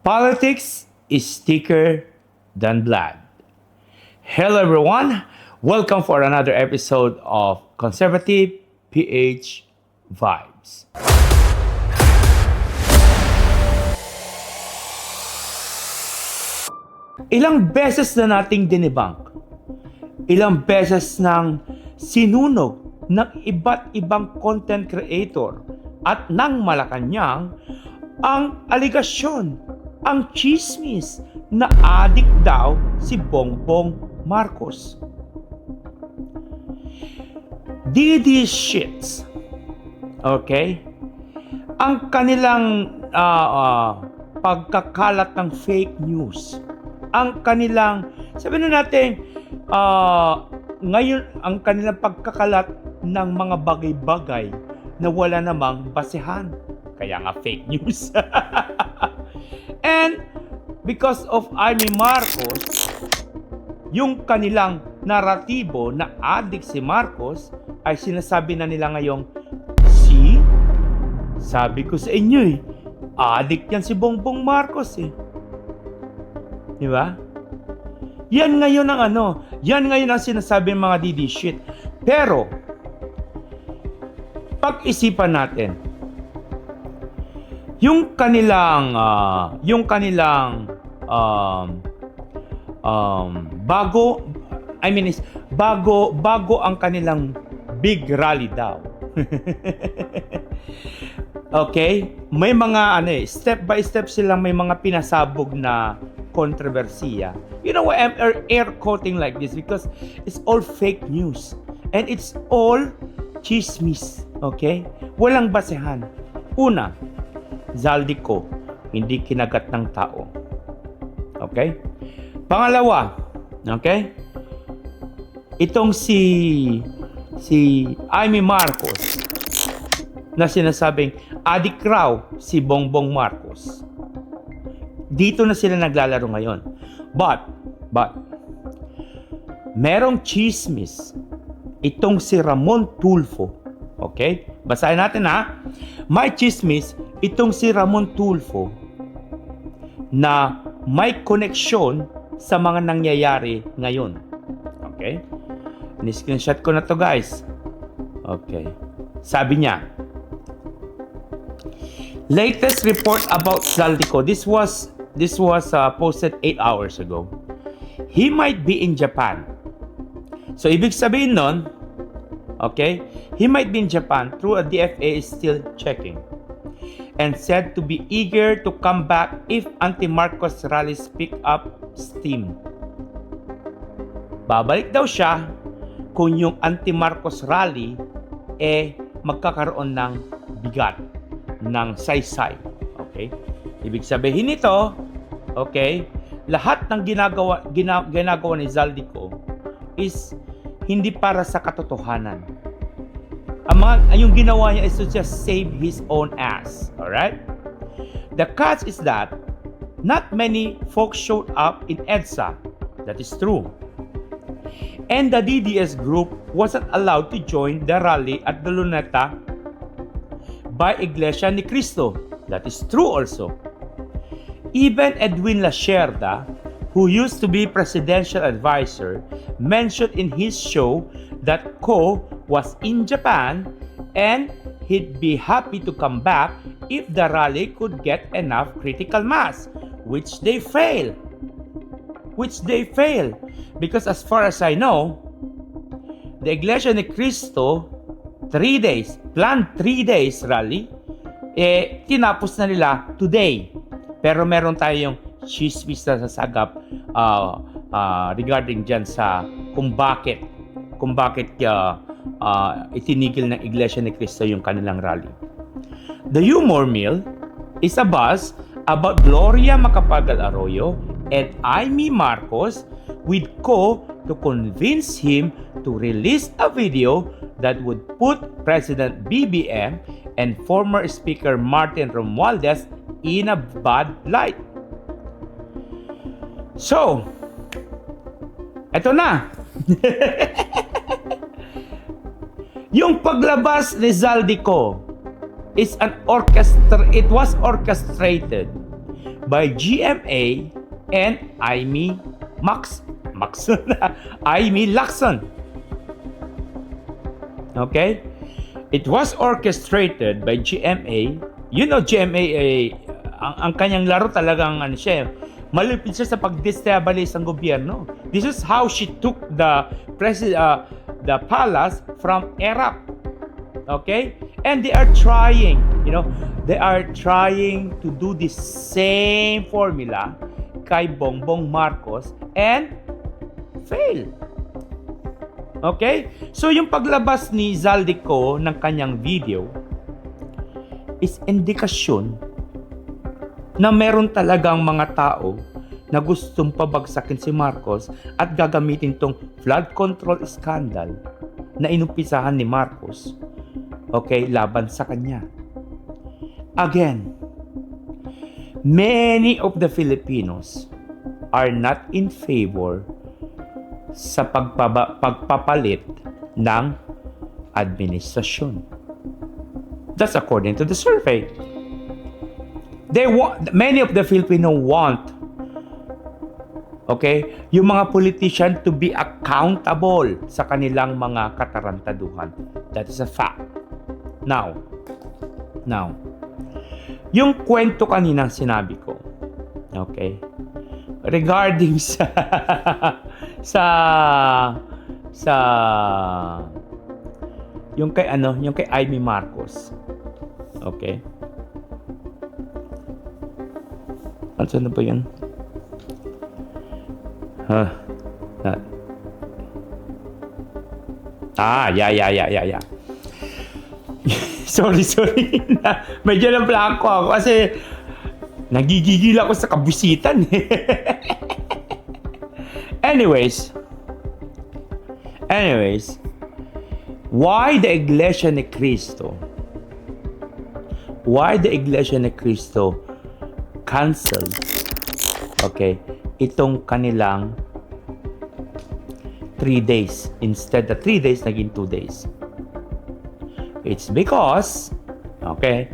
Politics is thicker than blood. Hello, everyone. Welcome for another episode of Conservative PH Vibes. Ilang beses na nating dinibang, ilang beses nang sinunog ng iba't ibang content creator at ng Malacanang ang aligasyon, ang chismis na adik daw si Bongbong Marcos. These shits, okay? Ang kanilang pagkakalat ng fake news, ang kanilang, sabihin na natin, ngayon, ang kanilang pagkakalat ng mga bagay-bagay na wala namang basehan. Kaya nga fake news. And because of Amy Marcos, yung kanilang naratibo na adik si Marcos, ay sinasabi na nila ngayong, see, sabi ko sa inyo adik yan si Bongbong Marcos Di ba? Yan ngayon ang yan ngayon ang sinasabi ng mga DD shit. Pero, pag-isipan natin, yung kanilang bago ang kanilang big rally daw. Okay? May mga step by step silang may mga pinasabog na kontrobersiya. You know why I'm air quoting like this? Because it's all fake news. And it's all chismis. Okay? Walang basehan. Una, Zaldico, hindi kinagat ng tao. Okay? Pangalawa, okay? Itong si Amy Marcos na sinasabing adik raw si Bongbong Marcos. Dito na sila naglalaro ngayon. But, merong chismis itong si Ramon Tulfo. Okay? Basahin natin May chismis itong si Ramon Tulfo na may koneksyon sa mga nangyayari ngayon. Okay? Ni-screenshot ko na to, guys. Okay. Sabi niya, latest report about Zaldico. This was posted 8 hours ago. He might be in Japan. So, ibig sabihin nun, okay, he might be in Japan through a DFA is still checking. And said to be eager to come back if anti-Marcos rallies pick up steam. Babalik daw siya kung yung anti-Marcos rally magkakaroon ng bigat, ng saysay. Okay? Ibig sabihin nito, okay, lahat ng ginagawa ni Zaldico is hindi para sa katotohanan. Yung ginawa niya is to just save his own ass. Alright? The catch is that not many folks showed up in EDSA. That is true. And the DDS group wasn't allowed to join the rally at the Luneta by Iglesia ni Cristo. That is true also. Even Edwin Lacerda, who used to be presidential advisor, mentioned in his show that Ko was in Japan and he'd be happy to come back if the rally could get enough critical mass, which they fail. Because as far as I know, the Iglesia ni Cristo, 3 days, planned 3 days rally, tinapos na nila today. Pero meron tayong chismis na sasagap regarding dyan sa kung bakit itinigil ng Iglesia ni Cristo yung kanilang rally. The humor mill is a buzz about Gloria Macapagal Arroyo and Amy Marcos with Ko to convince him to release a video that would put President BBM and former Speaker Martin Romualdez in a bad light. So, eto na. Yung paglabas ni Zaldico it was orchestrated by GMA and Amy Amy Lacson. Okay? It was orchestrated by GMA. You know, GMA, ang kanyang laro talagang malupit siya sa pag-destabilize ng gobyerno. This is how she took the palace from Iraq. Okay? And they are trying to do the same formula kay Bongbong Marcos and fail. Okay? So yung paglabas ni Zaldico ng kanyang video is indikasyon na meron talagang mga tao na gustong pabagsakin si Marcos at gagamitin tong flood control scandal na inumpisahan ni Marcos, okay, laban sa kanya. Again, many of the Filipinos are not in favor sa pagpapalit ng administrasyon. That's according to the survey. Many of the Filipino want, okay, yung mga politician to be accountable sa kanilang mga katarantaduhan. That is a fact. Now, yung kwento kaninang sinabi ko, okay, regarding sa yung kay Amy Marcos. Okay? Ano ba 'yun? Yeah. Sorry. Medyo na blanco ako kasi nagigigil ako sa kabusitan. Anyways, why the Iglesia ni Cristo canceled, okay, itong kanilang 3 days. Instead of 3 days, naging 2 days. It's because, okay,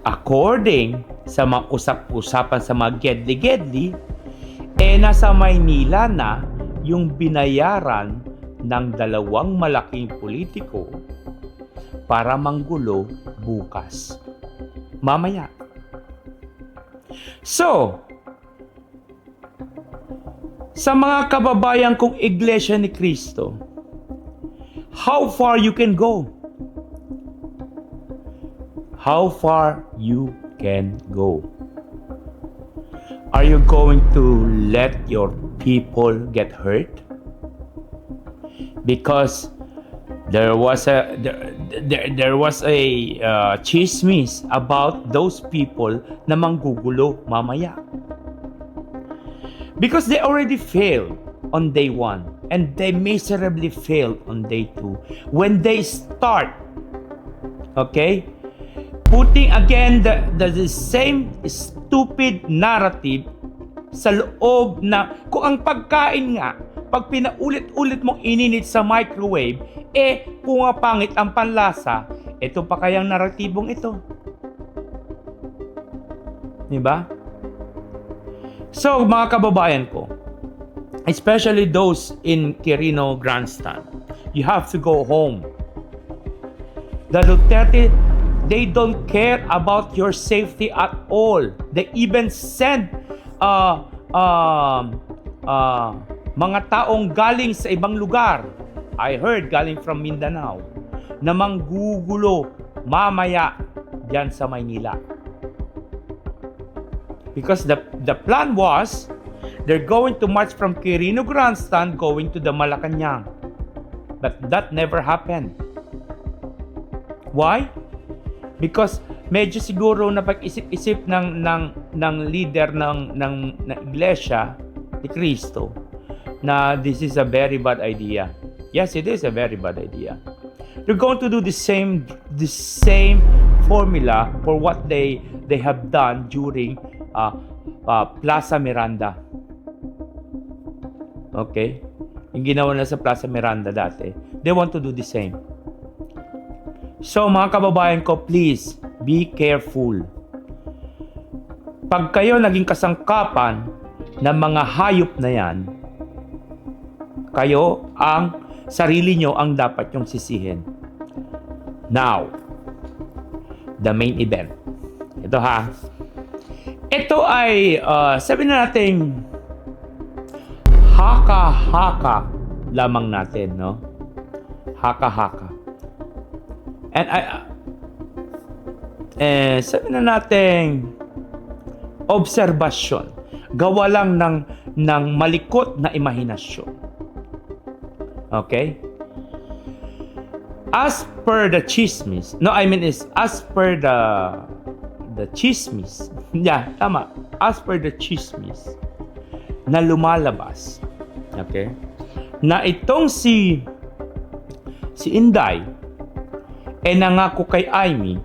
according sa mga usap-usapan sa mga gedli-gedli, nasa Maynila na yung binayaran ng 2 malaking politiko para manggulo bukas. Mamaya. So, sa mga kababayan kong Iglesia ni Cristo, how far you can go? How far you can go? Are you going to let your people get hurt? Because there was a chismis about those people na manggugulo mamaya. Because they already failed on day 1 and they miserably failed on day 2 when they start, okay, putting again the same stupid narrative sa loob na kung ang pagkain nga, pag pinaulit-ulit mong ininit sa microwave, pumapangit ang panlasa. Ito pa kayang naratibong ito. Diba? So, mga kababayan ko, especially those in Quirino Grandstand, you have to go home. The Duterte, they don't care about your safety at all. They even send mga taong galing sa ibang lugar. I heard galing from Mindanao na manggugulo mamaya diyan sa Maynila. Because the plan was they're going to march from Quirino Grandstand going to the Malacanang. But that never happened. Why? Because medyo siguro na pag-isip-isip ng leader ng Iglesia ni Cristo na this is a very bad idea. Yes, it is a very bad idea. They're going to do the same formula for what they have done during Plaza Miranda. Okay? Yung ginawa na sa Plaza Miranda dati. They want to do the same. So mga kababayan ko, please be careful. pag kayo naging kasangkapan ng mga hayop na yan, kayo ang sarili nyo ang dapat yung sisihin. Now, the main event. Ito ha. Ito ay, sabi na natin, haka-haka lamang natin, no? Haka-haka. And sabi na natin, obserbasyon. Gawa lang ng malikot na imahinasyon. Okay? As per the chismis, as per the chismis. Yeah, tama. As per the chismis na lumalabas. Okay? Na itong si Inday nangako kay Amy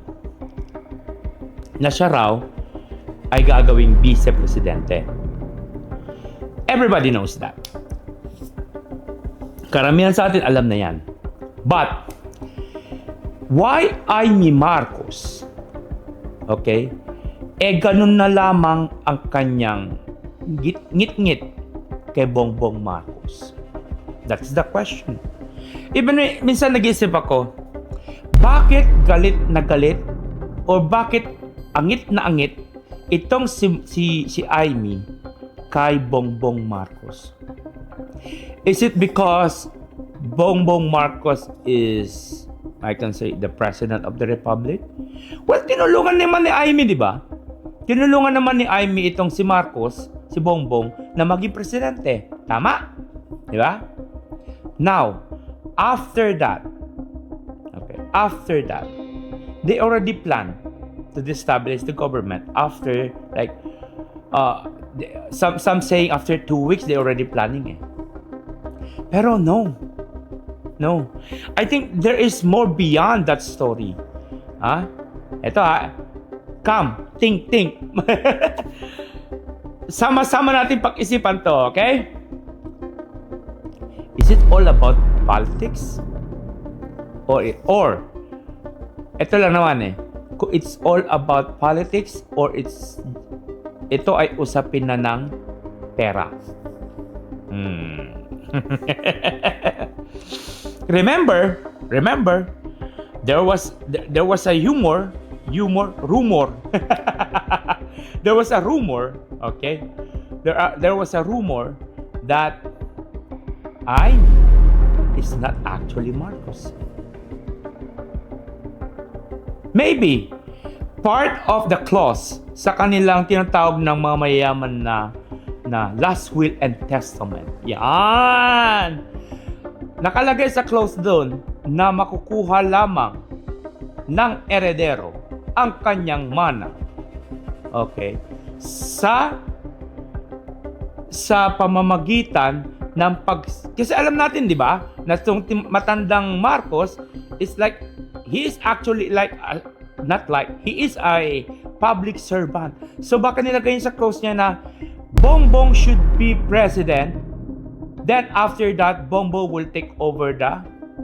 na siya raw ay gagawing vice-presidente. Everybody knows that. Karamihan sa atin alam na yan. But, why Amy Marcos? Okay? Ganun na lamang ang kanyang ngit-ngit kay Bongbong Marcos. That's the question. Even minsan nag-iisip ako, bakit galit na galit o bakit angit na angit itong si Amy kay Bongbong Marcos? Is it because Bongbong Marcos is, I can say, the President of the Republic? Well, tinulungan naman ni Amy, di ba? Tinulungan naman ni Amy itong si Marcos, si Bongbong, na maging presidente. Tama? Di ba? Now, after that, they already planned to destabilize the government after, like, some saying after 2 weeks, they already planning eh. Pero no. I think there is more beyond that story. Ito come, think. Sama-sama natin pag-isipan to, okay? Is it all about politics? Or ito lang naman kung it's all about politics or ito ay usapin na ng pera. Remember, there was a rumor. There was a rumor, okay? There was a rumor that Amy is not actually Marcos. Maybe part of the clause sa kanilang tinatawag ng mga mayayaman na last will and testament. Yan! Nakalagay sa clause doon na makukuha lamang ng eredero ang kanyang mana. Okay? Sa pamamagitan ng kasi alam natin, di ba, na itong matandang Marcos is like, he is actually like, he is a public servant. So baka nilagay sa clause niya na Bongbong should be president, then after that, Bongbong will take over the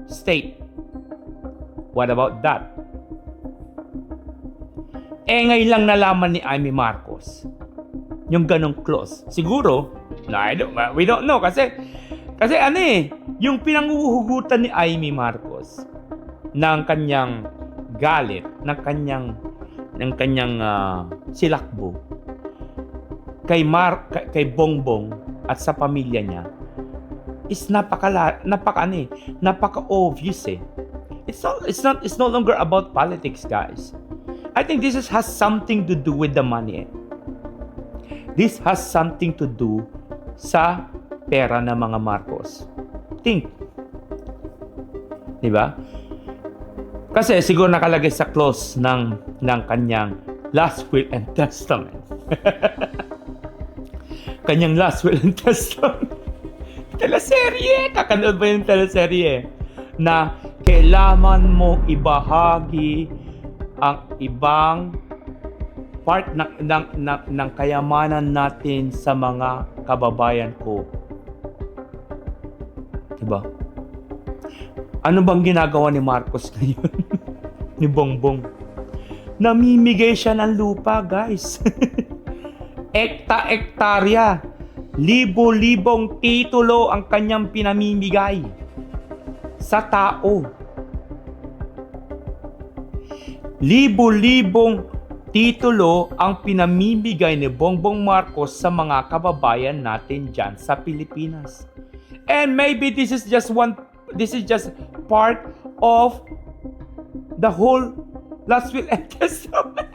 state. What about that? Ngayon lang nalaman ni Amy Marcos yung ganong clause. Siguro, we don't know kasi yung pinanguhugutan ni Amy Marcos ng kanyang galit, ng kanyang silakbo kay Bongbong at sa pamilya niya is napaka-obvious eh. It's no longer about politics, guys. I think this has something to do with the money. This has something to do sa pera ng mga Marcos. Think. Diba? Kasi siguro nakalagay sa clause ng kanyang last will and testament. Kanyang last will and testament. Teleserye! Kakanood ba yung teleserye? Na kailangan mo ibahagi ang ibang part ng kayamanan natin sa mga kababayan ko. Diba? Ano bang ginagawa ni Marcos ngayon? Ni Bongbong? Namimigay siya ng lupa, guys. Ekta-ektarya, libo-libong titulo ang kanyang pinamimigay sa tao. Libo-libong titulo ang pinamimigay ni Bongbong Marcos sa mga kababayan natin dyan sa Pilipinas. And maybe this is just part of the whole Last Will and Testament.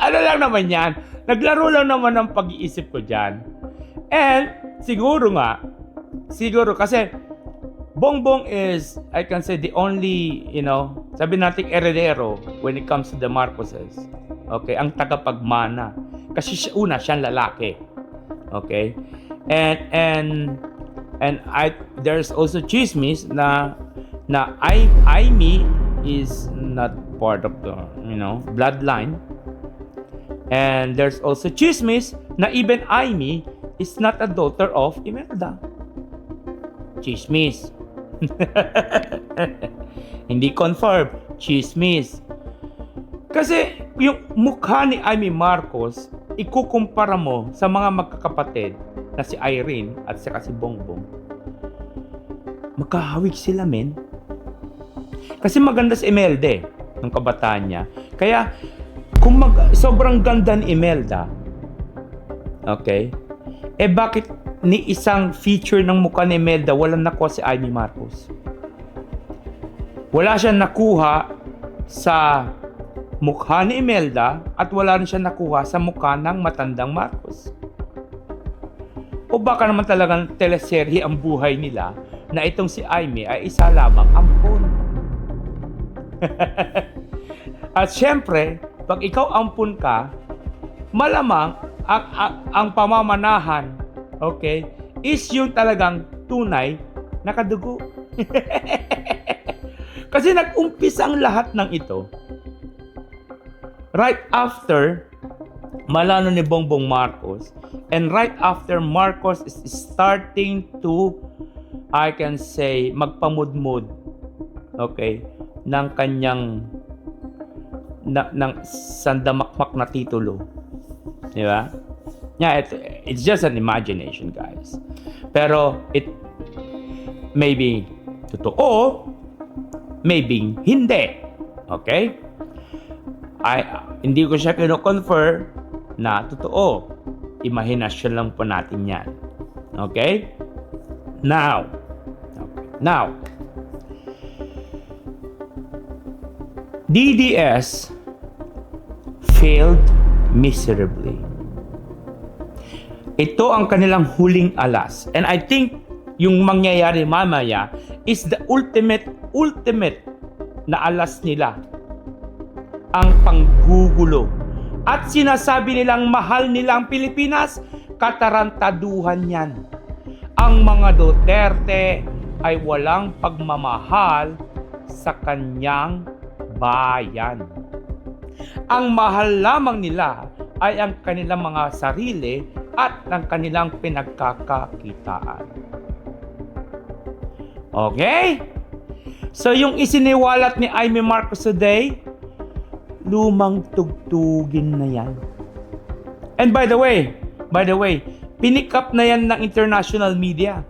Ano lang naman yan, naglaro lang naman ng pag-iisip ko dyan. And siguro kasi Bongbong is, I can say, the only, sabi natin heredero when it comes to the Marcoses. Okay, ang tagapagmana. Kasi siyang lalaki. Okay? And there's also chismis na Aimee is not part of the, bloodline. And there's also chismis na even Aimee is not a daughter of Imelda. Chismis. Hindi confirm, chismis. Kasi yung mukha ni Aimee Marcos, ikukumpara mo sa mga magkakapatid na si Irene at saka si Bongbong. Magkahawig sila, men. Kasi maganda si Imelda ng kabataan niya. Kaya kung sobrang ganda ni Imelda, okay, bakit ni isang feature ng mukha ni Imelda walang nakuha si Aimee Marcos? Wala siyang nakuha sa mukha ni Imelda at wala rin siya nakuha sa mukha ng matandang Marcos. O baka naman talagang teleserye ang buhay nila na itong si Aimee ay isa lamang ampon. At syempre, pag ikaw ampun ka, malamang ang pamamanahan, okay, is yung talagang tunay na kadugo. Kasi nag-umpisa ang lahat ng ito right after malano ni Bongbong Marcos, and right after Marcos is starting to, I can say, magpamudmud, okay, ng kanyang ng sandamakmak na titulo. Di ba? Yeah, it's just an imagination, guys. Pero it maybe totoo, maybe hindi. Okay? Hindi ko siya kino-confer na totoo. Imahinasyon lang po natin yan. Okay? Now, DDS failed miserably. Ito ang kanilang huling alas. And I think yung mangyayari mamaya is the ultimate na alas nila. Ang panggugulo. At sinasabi nilang mahal nilang Pilipinas, katarantaduhan yan. Ang mga Duterte ay walang pagmamahal sa kanyang bayan. Ang mahal lamang nila ay ang kanilang mga sarili at ang kanilang pinagkakakitaan. Okay? So yung isiniwalat ni Aimee Marcos today, lumang tugtugin na yan. And by the way, pinick up na yan ng international media.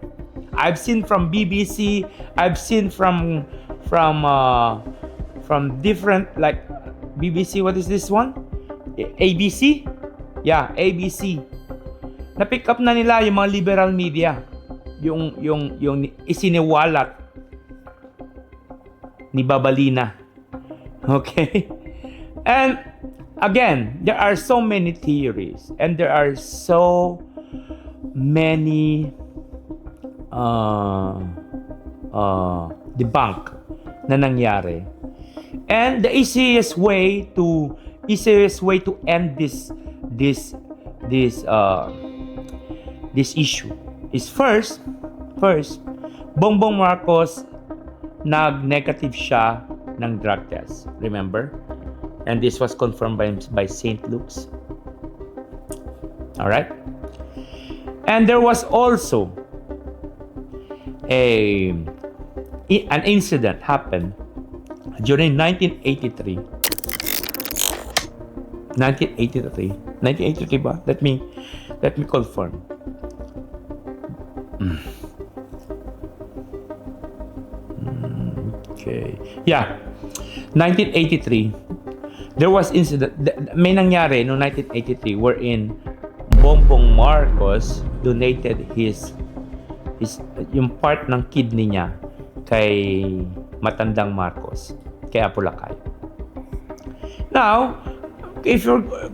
I've seen from BBC, I've seen from different, like BBC, what is this one? ABC? Yeah, ABC. Na-pick up na nila yung mga liberal media, yung isiniwalat ni Babalina. Okay? And again, there are so many theories and there are so many debunk na nangyari. And the easiest way to end this issue is first Bongbong Marcos nag-negative siya ng drug test. Remember? And this was confirmed by St. Luke's. All right? And there was also an incident happened during 1983. 1983. 1983 ba? Let me confirm. Okay. Yeah. 1983. There was incident. May nangyari noong 1983 wherein Bongbong Marcos donated his yung part ng kidney niya kay matandang Marcos, kay Apolacay. Now,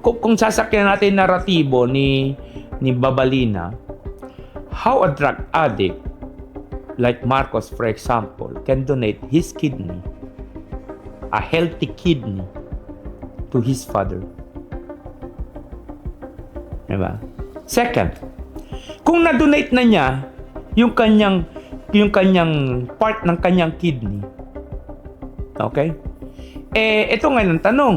kung sasakyan natin naratibo ni Babalina, how a drug addict like Marcos, for example, can donate his kidney, a healthy kidney, to his father. Diba? Second, kung na-donate na niya yung kanyang part ng kanyang kidney, okay? Ito ngayon ang tanong.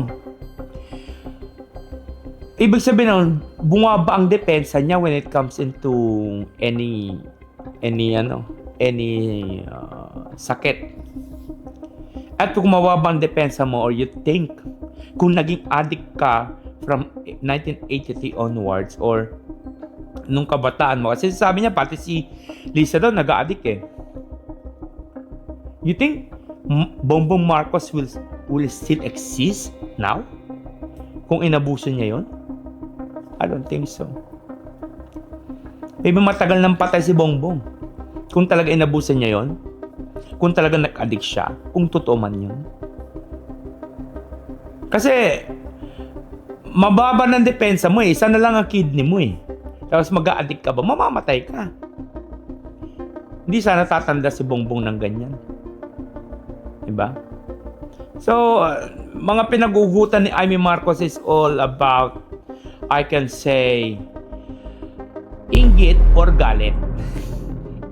Ibig sabihin nun, bumaba ang depensa niya when it comes into any sakit. At kung mababa ang depensa mo, or you think, kung naging addict ka from 1983 onwards, or nung kabataan mo, kasi sabi niya, pati si Lisa daw nag-addict eh. You think Bongbong Marcos will still exist now? Kung inabuso niya yon? I don't think so. Maybe matagal nang patay si Bongbong. Kung talaga inabuso niya yon, kung talaga nag-addict siya, kung totoo man yun. Kasi mababa ng depensa mo eh. Isa na lang ang kidney mo eh. Tapos mag-a-addict ka ba? Mamamatay ka. Hindi sana tatanda si Bongbong ng ganyan. Diba? So, mga pinag-ugutan ni Amy Marcos is all about, I can say, inggit or galit.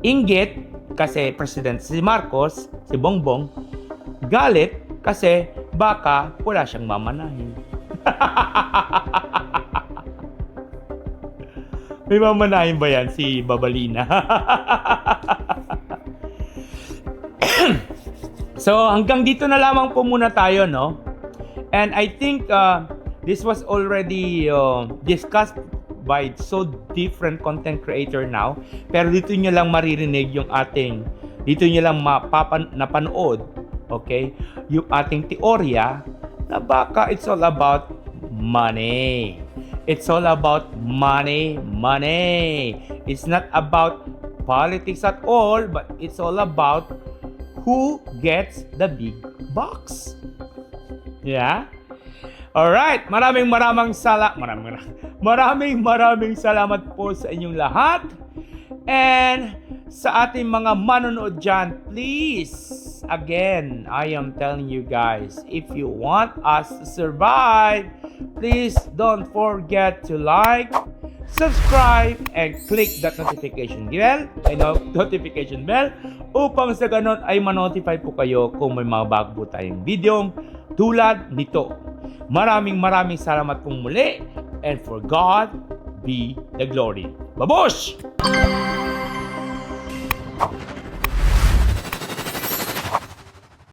Inggit kasi President si Marcos, si Bongbong. Galit kasi baka wala siyang mamanahin. May mamanahin ba yan si Babalina? So hanggang dito na lamang po muna tayo, no? And I think this was already discussed by so different content creator now. Pero dito nyo lang maririnig yung dito nyo lang napanood, okay? Yung ating teorya na baka it's all about money. It's all about money. It's not about politics at all, but it's all about who gets the big bucks. Yeah? Alright, maraming salamat po sa inyong lahat. And sa ating mga manonood dyan, please, again, I am telling you guys, if you want us to survive, please don't forget to like, subscribe, and click that notification bell upang sa ganon ay manotify po kayo kung may mga bago tayong video tulad nito. Maraming salamat pong muli, and for God be the glory. Babush!